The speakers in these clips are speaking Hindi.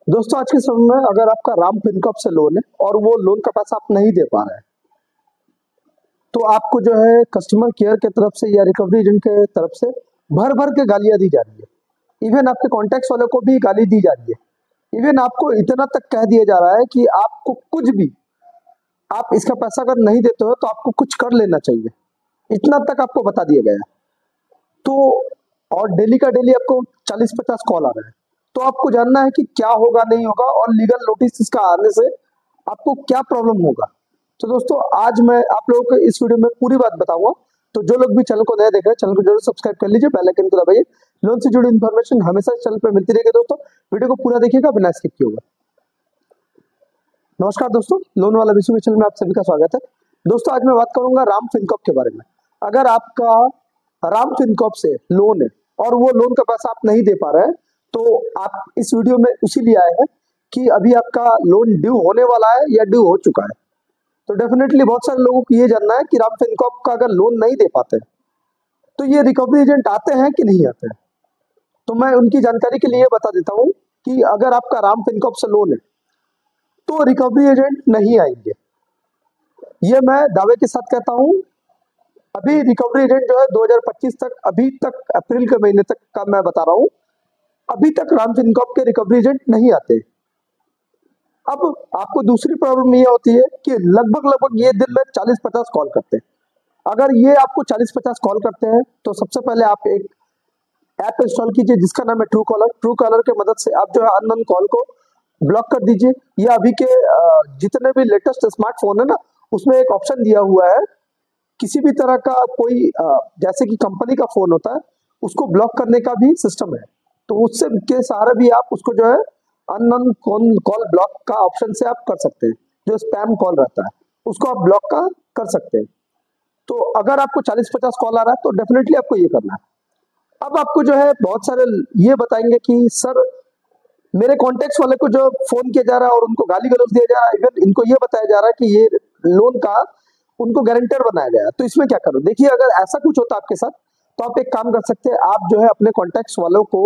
दोस्तों आज के समय में अगर आपका राम फिनकॉर्प से लोन है और वो लोन का पैसा आप नहीं दे पा रहे हैं तो आपको जो है कस्टमर केयर के तरफ से या रिकवरी एजेंट के तरफ से भर भर के गालियां दी जा रही है। इवन आपके कॉन्टैक्ट्स वालों को भी गाली दी जा रही है। इवन आपको इतना तक कह दिया जा रहा है कि आपको कुछ भी, आप इसका पैसा अगर नहीं देते हो तो आपको कुछ कर लेना चाहिए, इतना तक आपको बता दिया गया है। तो और डेली का डेली आपको 40-50 कॉल आ रहे हैं। तो आपको जानना है कि क्या होगा नहीं होगा और लीगल नोटिस इसका आने से आपको क्या प्रॉब्लम होगा। तो दोस्तों आज मैं आप लोगों को इस वीडियो में पूरी बात बताऊंगा। तो जो लोग भी चैनल को नया देख रहे हैं चैनल को जरूर सब्सक्राइब कर लीजिए, बेल आइकन को दबाइए। लोन से जुड़ी इन्फॉर्मेशन हमेशा चैनल पर मिलती रहेगी। दोस्तों वीडियो को पूरा देखिएगा, बिना स्किप किए होगा। नमस्कार दोस्तों, लोन वाला विषय चैनल में आप सभी का स्वागत है। दोस्तों आज मैं बात करूंगा राम फिनकॉर्प के बारे में। अगर आपका राम फिनकॉर्प से लोन है और वो लोन का पैसा आप नहीं दे पा रहे हैं तो आप इस वीडियो में इसीलिए आए हैं कि अभी आपका लोन ड्यू होने वाला है या ड्यू हो चुका है। तो डेफिनेटली बहुत सारे लोगों को ये जानना है कि राम फिनकॉर्प का अगर लोन नहीं दे पाते तो ये रिकवरी एजेंट आते हैं कि नहीं आते हैं। तो मैं उनकी जानकारी के लिए बता देता हूँ कि अगर आपका राम फिनकॉर्प से लोन है तो रिकवरी एजेंट नहीं आएंगे। ये मैं दावे के साथ कहता हूँ। अभी रिकवरी एजेंट जो है 2025 तक, अभी तक अप्रैल के महीने तक का मैं बता रहा हूँ, अभी तक राम फिनकॉर्प के रिकवरी एजेंट नहीं आते। अब आपको दूसरी प्रॉब्लम ये होती है कि लगभग ये दिन में 40-50 कॉल करते हैं। अगर ये आपको 40-50 कॉल करते हैं तो सबसे पहले आप एक ऐप इंस्टॉल कीजिए जिसका नाम है ट्रू कॉलर। ट्रू कॉलर की मदद से आप जो है अननोन कॉल को ब्लॉक कर दीजिए। या अभी के जितने भी लेटेस्ट स्मार्टफोन है ना, उसमें एक ऑप्शन दिया हुआ है, किसी भी तरह का कोई जैसे कि कंपनी का फोन होता है उसको ब्लॉक करने का भी सिस्टम है। तो उससे के सहारे भी आप उसको जो है अननोन कॉल ब्लॉक का ऑप्शन से आप कर सकते हैं। जो स्पैम कॉल रहता है उसको आप ब्लॉक का कर सकते हैं। तो अगर आपको 40-50 कॉल आ रहा है तो डेफिनेटली आपको ये करना है। अब आपको जो है बहुत सारे ये बताएंगे कि सर मेरे कॉन्टेक्ट्स वाले को जो फोन किया जा रहा है और उनको गाली गलौज दिया जा रहा है, इवन इनको ये बताया जा रहा है कि ये लोन का उनको गारंटर बनाया गया है, तो इसमें क्या करूं। देखिए अगर ऐसा कुछ होता आपके साथ तो आप एक काम कर सकते हैं, आप जो है अपने कॉन्टेक्ट्स वालों को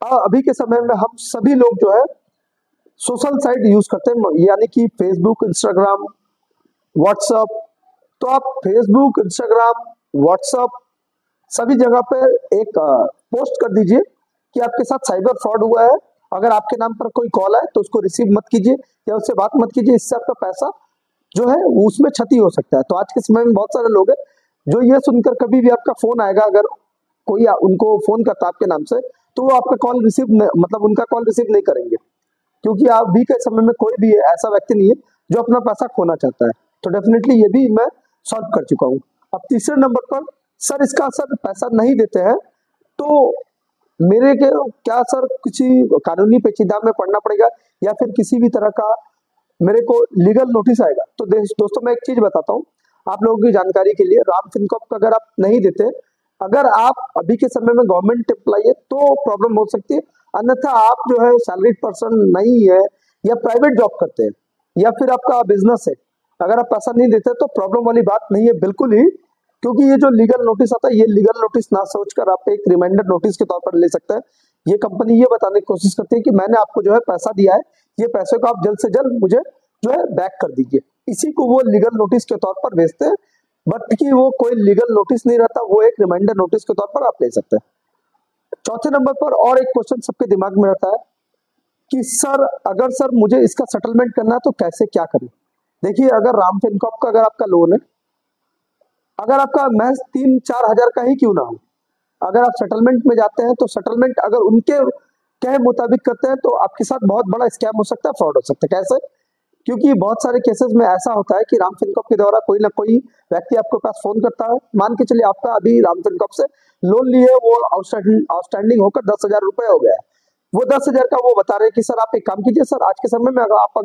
अभी के समय में हम सभी लोग जो है सोशल साइट यूज करते हैं, यानी कि फेसबुक, इंस्टाग्राम, व्हाट्सएप। तो आप फेसबुक, इंस्टाग्राम, व्हाट्सएप सभी जगह पर एक पोस्ट कर दीजिए कि आपके साथ साइबर फ्रॉड हुआ है। अगर आपके नाम पर कोई कॉल आए तो उसको रिसीव मत कीजिए या उससे बात मत कीजिए, इससे आपका पैसा जो है उसमें क्षति हो सकता है। तो आज के समय में बहुत सारे लोग हैं जो ये सुनकर कभी भी आपका फोन आएगा, अगर कोई उनको फोन करता आपके नाम से, तो वो आपका कॉल रिसीव मतलब उनका कॉल रिसीव नहीं करेंगे, क्योंकि अभी के समय में कोई भी ऐसा व्यक्ति नहीं है जो अपना पैसा खोना चाहता है। तो डेफिनेटली ये भी मैं सॉल्व कर चुका हूँ। अब तीसरे नंबर पर, सर इसका सर पैसा नहीं देते हैं तो मेरे के क्या सर किसी कानूनी पेचीदा में पढ़ना पड़ेगा या फिर किसी भी तरह का मेरे को लीगल नोटिस आएगा। तो दोस्तों मैं एक चीज बताता हूँ आप लोगों की जानकारी के लिए। राम फिनकॉर्प अगर आप नहीं देते, अगर आप अभी के समय में गवर्नमेंट एम्प्लॉय है तो प्रॉब्लम हो सकती है। अन्यथा आप जो है सैलरीड पर्सन नहीं है या प्राइवेट जॉब करते हैं या फिर आपका बिजनेस है, अगर आप पैसा नहीं देते तो प्रॉब्लम वाली बात नहीं है बिल्कुल ही। क्योंकि ये जो लीगल नोटिस आता है, ये लीगल नोटिस ना सोचकर आप एक रिमाइंडर नोटिस के तौर पर ले सकते हैं। ये कंपनी ये बताने की कोशिश करती है कि मैंने आपको जो है पैसा दिया है, ये पैसे को आप जल्द से जल्द मुझे जो है बैक कर दीजिए। इसी को वो लीगल नोटिस के तौर पर भेजते हैं, बट कि वो कोई लीगल नोटिस नहीं रहता, वो एक रिमाइंडर नोटिस के तौर पर आप ले सकते हैं। चौथे नंबर पर और एक क्वेश्चन सबके दिमाग में रहता है कि सर अगर सर मुझे इसका सेटलमेंट करना है तो कैसे क्या करें। देखिए अगर राम फिनकॉर्प का अगर आपका लोन है, अगर आपका महज 3-4 हजार का ही क्यों ना हो, अगर आप सेटलमेंट में जाते हैं तो सेटलमेंट अगर उनके कहे मुताबिक करते हैं तो आपके साथ बहुत बड़ा स्कैम हो सकता है, फ्रॉड हो सकता है। कैसे? क्योंकि बहुत सारे केसेस में ऐसा होता है कि राम फिनकॉर्प के द्वारा कोई ना कोई व्यक्ति आपके पास फोन करता है। मान के चलिए आपका अभी राम फिनकॉर्प से लोन लिए, वो आउटस्टैंडिंग होकर 10,000 रुपए हो गया है। वो 10,000 का वो बता रहे हैं कि सर आप एक काम कीजिए, सर आज के समय में अगर आप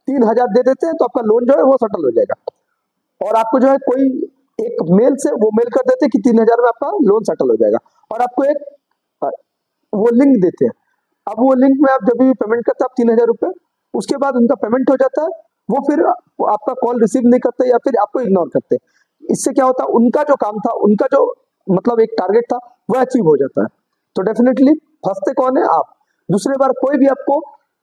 3,000 दे देते हैं तो आपका लोन जो है वो सेटल हो जाएगा। और आपको जो है कोई एक मेल से वो मेल कर देते हैं कि 3,000 में आपका लोन सेटल हो जाएगा, और आपको एक अ, वो लिंक देते हैं। अब वो लिंक में आप जब भी पेमेंट करते हैं आप 3,000 रुपए, उसके बाद उनका पेमेंट हो जाता है, वो फिर आपका कॉल रिसीव नहीं करते या फिर आपको इग्नोर करते। इससे क्या होता है, उनका जो काम था, उनका जो मतलब एक टारगेट था, वो अचीव हो जाता है। तो डेफिनेटली फंसते कौन है? आप। दूसरी बार कोई भी आपको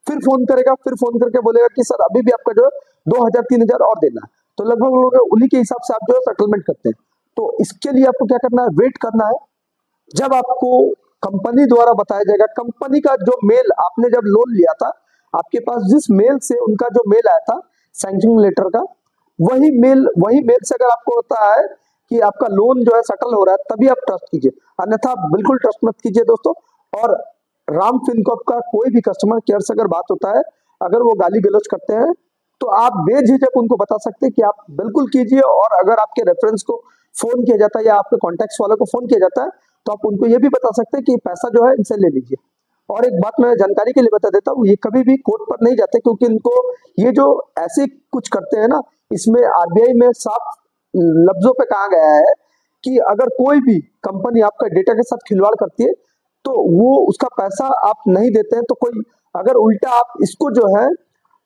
फिर फोन करेगा, फिर फोन करके बोलेगा कि सर अभी भी आपका जो है 2,000 3,000 और देना है। तो लगभग लोग उन्हीं के हिसाब से आप जो है सेटलमेंट करते हैं। तो इसके लिए आपको क्या करना है, वेट करना है। जब आपको कंपनी द्वारा बताया जाएगा, कंपनी का जो मेल आपने जब लोन लिया था, आपके पास जिस मेल से उनका जो मेल आया था सैंक्शन लेटर का, वही मेल से अगर आपको होता है कि आपका लोन जो है सेटल हो रहा है, तभी आप ट्रस्ट कीजिए, अन्यथा आप बिल्कुल ट्रस्ट मत कीजिए दोस्तों। और राम फिनकॉर्प का कोई भी कस्टमर केयर से अगर बात होता है, अगर वो गाली गलौज करते हैं, तो आप बेझिझक उनको बता सकते हैं कि आप बिल्कुल कीजिए। और अगर आपके रेफरेंस को फोन किया जाता है या आपके कॉन्टैक्ट्स वालों को फोन किया जाता है, तो आप उनको ये भी बता सकते हैं कि पैसा जो है इनसे ले लीजिए। और एक बात मैं जानकारी के लिए बता देता हूँ, ये कभी भी कोर्ट पर नहीं जाते, क्योंकि इनको ये जो ऐसे कुछ करते हैं ना, इसमें आरबीआई में साफ लफ्जों पे कहा गया है कि अगर कोई भी कंपनी आपका डेटा के साथ खिलवाड़ करती है, तो वो उसका पैसा आप नहीं देते हैं, तो कोई अगर उल्टा आप इसको जो है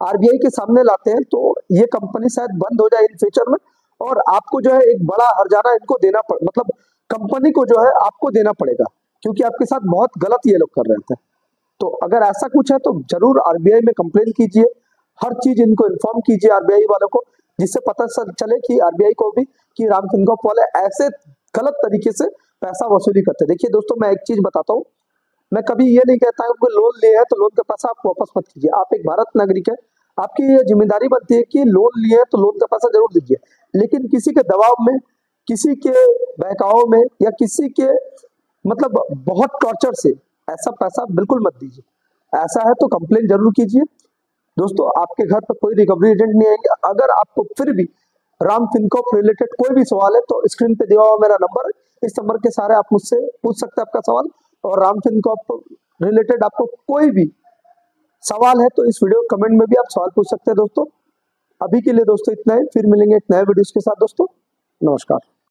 आरबीआई के सामने लाते हैं, तो ये कंपनी शायद बंद हो जाए इन फ्यूचर में, और आपको जो है एक बड़ा हर्जाना इनको देना पड़ मतलब कंपनी को जो है आपको देना पड़ेगा, क्योंकि आपके साथ बहुत गलत ये लोग कर रहे थे। तो अगर ऐसा कुछ है तो जरूर आरबीआई में कंप्लेन कीजिए, हर चीज इनको इन्फॉर्म कीजिए आरबीआई वालों को, जिससे पता चले कि आरबीआई को भी कि राम फिनकॉर्प वाले ऐसे गलत तरीके से पैसा वसूली करते हैं। देखिए दोस्तों, मैं एक चीज बताता हूँ, मैं कभी ये नहीं कहता हूँ कि लोन लिया है तो लोन का पैसा आप वापस मत कीजिए। आप एक भारत नागरिक है, आपकी ये जिम्मेदारी बनती है कि लोन लिए है तो लोन का पैसा जरूर दीजिए, लेकिन किसी के दबाव में, किसी के बहकाव में, या किसी के मतलब बहुत टॉर्चर से ऐसा पैसा बिल्कुल मत दीजिए। ऐसा है तो कंप्लेन जरूर कीजिए। दोस्तों, आपके घर पर कोई रिकवरी एजेंट नहीं आएंगे। अगर आपको फिर भी राम फिनकॉर्प रिलेटेड कोई भी सवाल है, तो स्क्रीन पे दिया हुआ मेरा नंबर है, इस नंबर के सहारे आप मुझसे पूछ सकते हैं आपका सवाल। और राम फिनकॉर्प रिलेटेड आपको कोई भी सवाल है, तो इस वीडियो कमेंट में भी आप सवाल पूछ सकते हैं दोस्तों। अभी के लिए दोस्तों इतना ही, फिर मिलेंगे एक नए वीडियो के साथ दोस्तों। नमस्कार।